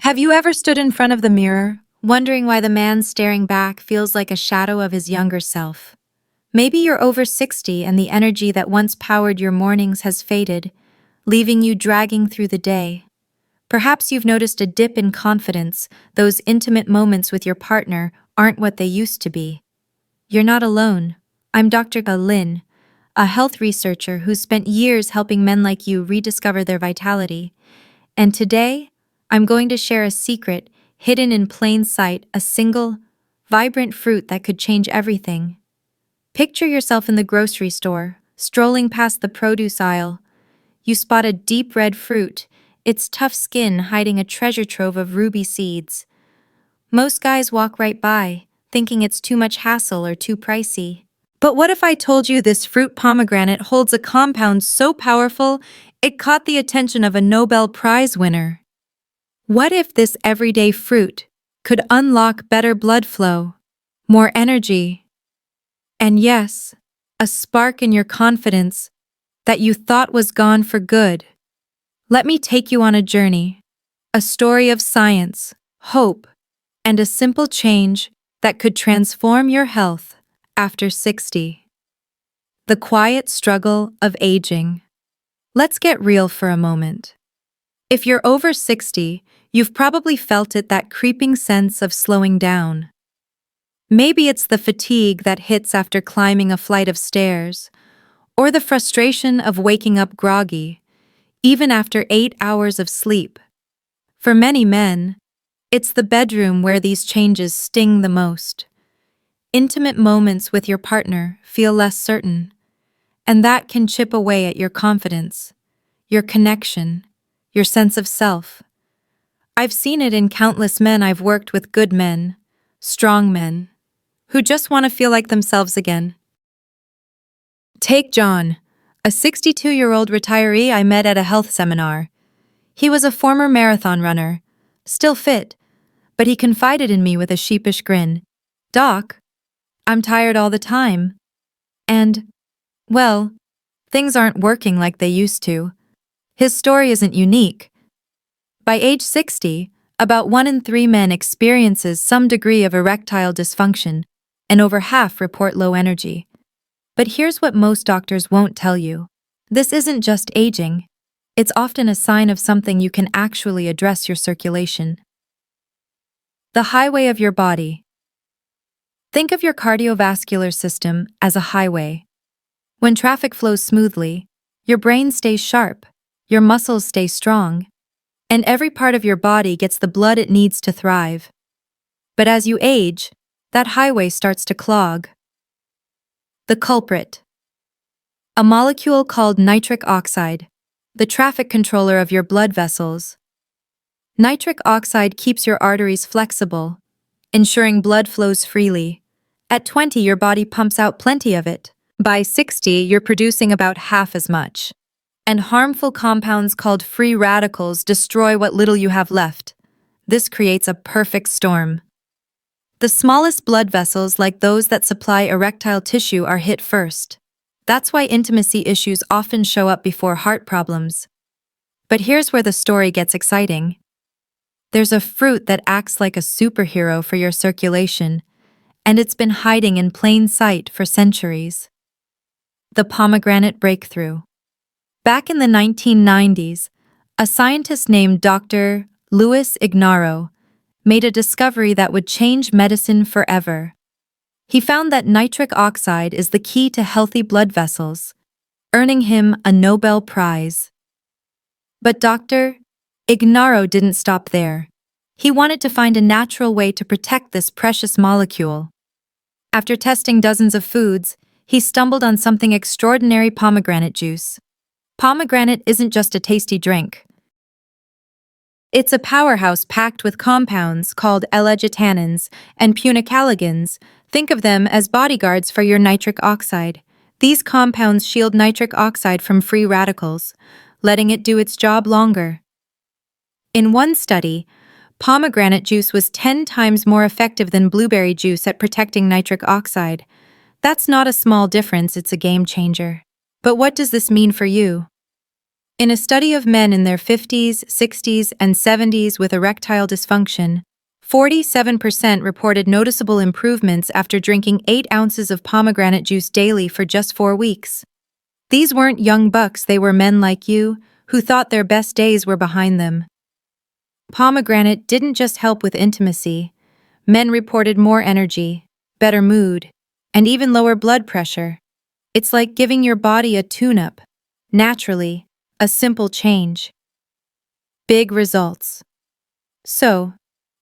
Have you ever stood in front of the mirror, wondering why the man staring back feels like a shadow of his younger self? Maybe you're over 60 and the energy that once powered your mornings has faded, leaving you dragging through the day. Perhaps you've noticed a dip in confidence. Those intimate moments with your partner aren't what they used to be. You're not alone. I'm Dr. Lin, a health researcher who's spent years helping men like you rediscover their vitality. And today, I'm going to share a secret hidden in plain sight, a single, vibrant fruit that could change everything. Picture yourself in the grocery store, strolling past the produce aisle. You spot a deep red fruit, its tough skin hiding a treasure trove of ruby seeds. Most guys walk right by, thinking it's too much hassle or too pricey. But what if I told you this fruit pomegranate holds a compound so powerful it caught the attention of a Nobel Prize winner? What if this everyday fruit could unlock better blood flow, more energy, and yes, a spark in your confidence that you thought was gone for good? Let me take you on a journey, a story of science, hope, and a simple change that could transform your health after 60. The quiet struggle of aging. Let's get real for a moment. If you're over 60, you've probably felt it, that creeping sense of slowing down. Maybe it's the fatigue that hits after climbing a flight of stairs, or the frustration of waking up groggy, even after 8 hours of sleep. For many men, it's the bedroom where these changes sting the most. Intimate moments with your partner feel less certain, and that can chip away at your confidence, your connection, your sense of self. I've seen it in countless men I've worked with, good men, strong men, who just want to feel like themselves again. Take John, a 62-year-old retiree I met at a health seminar. He was a former marathon runner, still fit, but he confided in me with a sheepish grin. "Doc, I'm tired all the time. And, well, things aren't working like they used to." His story isn't unique. By age 60, about 1 in 3 men experiences some degree of erectile dysfunction, and over half report low energy. But here's what most doctors won't tell you. This isn't just aging. It's often a sign of something you can actually address: your circulation. The highway of your body. Think of your cardiovascular system as a highway. When traffic flows smoothly, your brain stays sharp, your muscles stay strong, and every part of your body gets the blood it needs to thrive. But as you age, that highway starts to clog. The culprit. A molecule called nitric oxide, the traffic controller of your blood vessels. Nitric oxide keeps your arteries flexible, ensuring blood flows freely. At 20, your body pumps out plenty of it. By 60, you're producing about half as much. And harmful compounds called free radicals destroy what little you have left. This creates a perfect storm. The smallest blood vessels, like those that supply erectile tissue, are hit first. That's why intimacy issues often show up before heart problems. But here's where the story gets exciting. There's a fruit that acts like a superhero for your circulation, and it's been hiding in plain sight for centuries. The pomegranate breakthrough. Back in the 1990s, a scientist named Dr. Luis Ignarro made a discovery that would change medicine forever. He found that nitric oxide is the key to healthy blood vessels, earning him a Nobel Prize. But Dr. Ignarro didn't stop there. He wanted to find a natural way to protect this precious molecule. After testing dozens of foods, he stumbled on something extraordinary: pomegranate juice. Pomegranate isn't just a tasty drink. It's a powerhouse packed with compounds called L-gitannins and punicalagins. Think of them as bodyguards for your nitric oxide. These compounds shield nitric oxide from free radicals, letting it do its job longer. In one study, pomegranate juice was 10 times more effective than blueberry juice at protecting nitric oxide. That's not a small difference, it's a game changer. But what does this mean for you? In a study of men in their 50s, 60s, and 70s with erectile dysfunction, 47% reported noticeable improvements after drinking 8 ounces of pomegranate juice daily for just 4 weeks. These weren't young bucks, they were men like you, who thought their best days were behind them. Pomegranate didn't just help with intimacy. Men reported more energy, better mood, and even lower blood pressure. It's like giving your body a tune-up. Naturally, a simple change. Big results. So,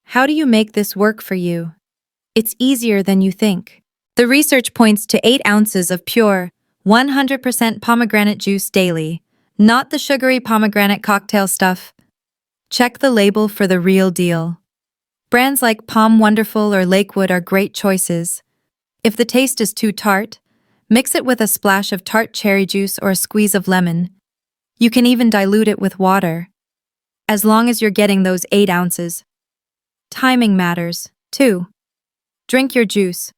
how do you make this work for you? It's easier than you think. The research points to 8 ounces of pure, 100% pomegranate juice daily, not the sugary pomegranate cocktail stuff. Check the label for the real deal. Brands like Palm Wonderful or Lakewood are great choices. If the taste is too tart, mix it with a splash of tart cherry juice or a squeeze of lemon. You can even dilute it with water. As long as you're getting those 8 ounces. Timing matters, too. Drink your juice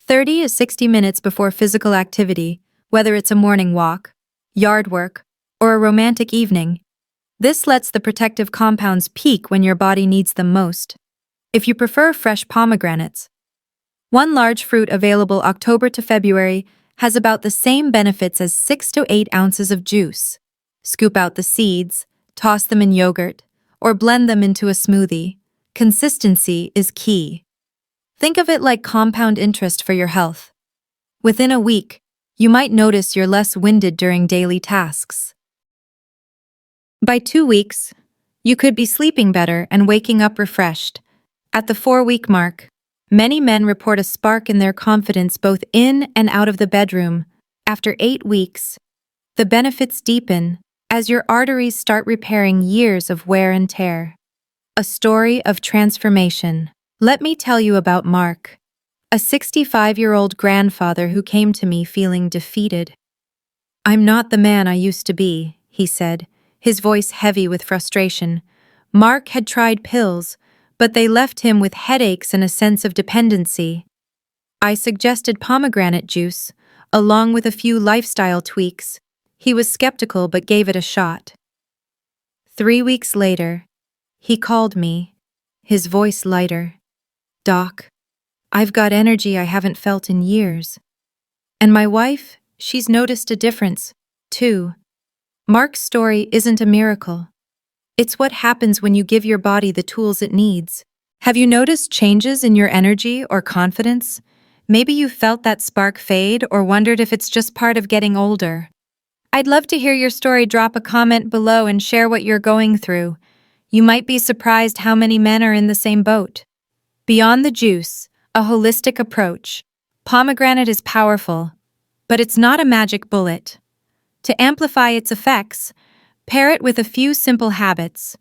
30 to 60 minutes before physical activity, whether it's a morning walk, yard work, or a romantic evening. This lets the protective compounds peak when your body needs them most. If you prefer fresh pomegranates, one large fruit available October to February has about the same benefits as 6 to 8 ounces of juice. Scoop out the seeds, toss them in yogurt, or blend them into a smoothie. Consistency is key. Think of it like compound interest for your health. Within a week, you might notice you're less winded during daily tasks. By 2 weeks, you could be sleeping better and waking up refreshed. At the 4-week mark, many men report a spark in their confidence both in and out of the bedroom. After 8 weeks, the benefits deepen as your arteries start repairing years of wear and tear. A story of transformation. Let me tell you about Mark, a 65-year-old grandfather who came to me feeling defeated. "I'm not the man I used to be," he said, his voice heavy with frustration. Mark had tried pills, but they left him with headaches and a sense of dependency. I suggested pomegranate juice, along with a few lifestyle tweaks. He was skeptical but gave it a shot. 3 weeks later, he called me, his voice lighter. "Doc, I've got energy I haven't felt in years. And my wife, she's noticed a difference, too." Mark's story isn't a miracle. It's what happens when you give your body the tools it needs. Have you noticed changes in your energy or confidence? Maybe you felt that spark fade or wondered if it's just part of getting older. I'd love to hear your story. Drop a comment below and share what you're going through. You might be surprised how many men are in the same boat. Beyond the juice, a holistic approach. Pomegranate is powerful, but it's not a magic bullet. To amplify its effects, pair it with a few simple habits.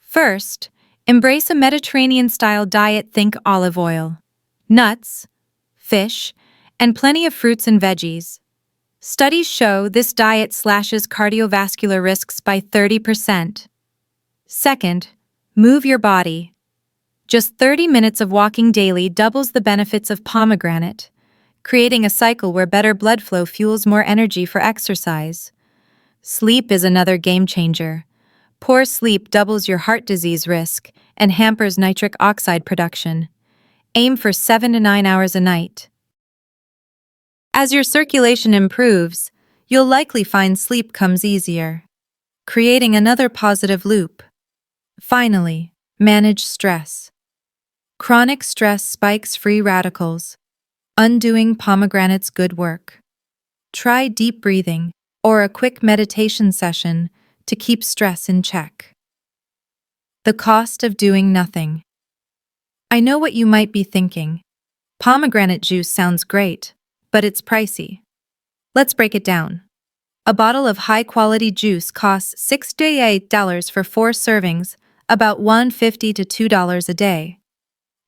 First, embrace a Mediterranean-style diet. Think olive oil, nuts, fish, and plenty of fruits and veggies. Studies show this diet slashes cardiovascular risks by 30%. Second, move your body. Just 30 minutes of walking daily doubles the benefits of pomegranate, creating a cycle where better blood flow fuels more energy for exercise. Sleep is another game changer. Poor sleep doubles your heart disease risk and hampers nitric oxide production. Aim for 7 to 9 hours a night. As your circulation improves, you'll likely find sleep comes easier, creating another positive loop. Finally, manage stress. Chronic stress spikes free radicals. Undoing pomegranate's good work. Try deep breathing or a quick meditation session to keep stress in check. The cost of doing nothing. I know what you might be thinking. Pomegranate juice sounds great, but it's pricey. Let's break it down. A bottle of high-quality juice costs $6 to $8 for 4 servings, about $1.50 to $2 a day.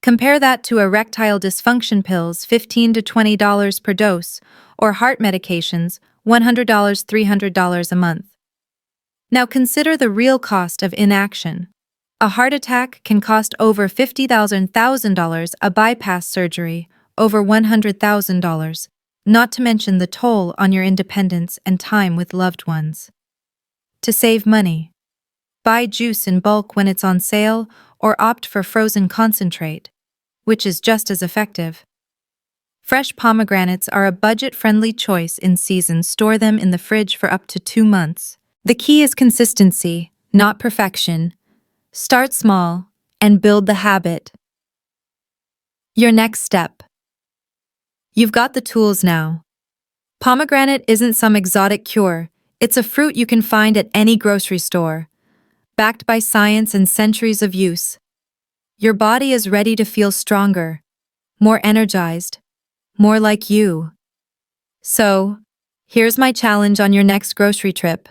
Compare that to erectile dysfunction pills, $15 to $20 per dose, or heart medications, $100 to $300 a month. Now consider the real cost of inaction. A heart attack can cost over $50,000, a bypass surgery, over $100,000, not to mention the toll on your independence and time with loved ones. To save money, buy juice in bulk when it's on sale or opt for frozen concentrate, which is just as effective. Fresh pomegranates are a budget-friendly choice in season. Store them in the fridge for up to 2 months. The key is consistency, not perfection. Start small and build the habit. Your next step. You've got the tools now. Pomegranate isn't some exotic cure. It's a fruit you can find at any grocery store, backed by science and centuries of use. Your body is ready to feel stronger, more energized, more like you. So, here's my challenge on your next grocery trip.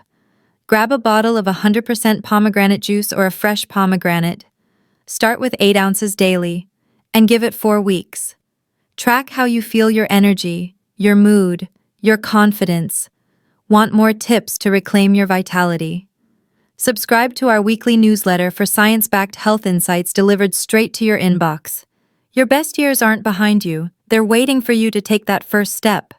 Grab a bottle of 100% pomegranate juice or a fresh pomegranate. Start with 8 ounces daily, and give it 4 weeks. Track how you feel, your energy, your mood, your confidence. Want more tips to reclaim your vitality? Subscribe to our weekly newsletter for science-backed health insights delivered straight to your inbox. Your best years aren't behind you, they're waiting for you to take that first step.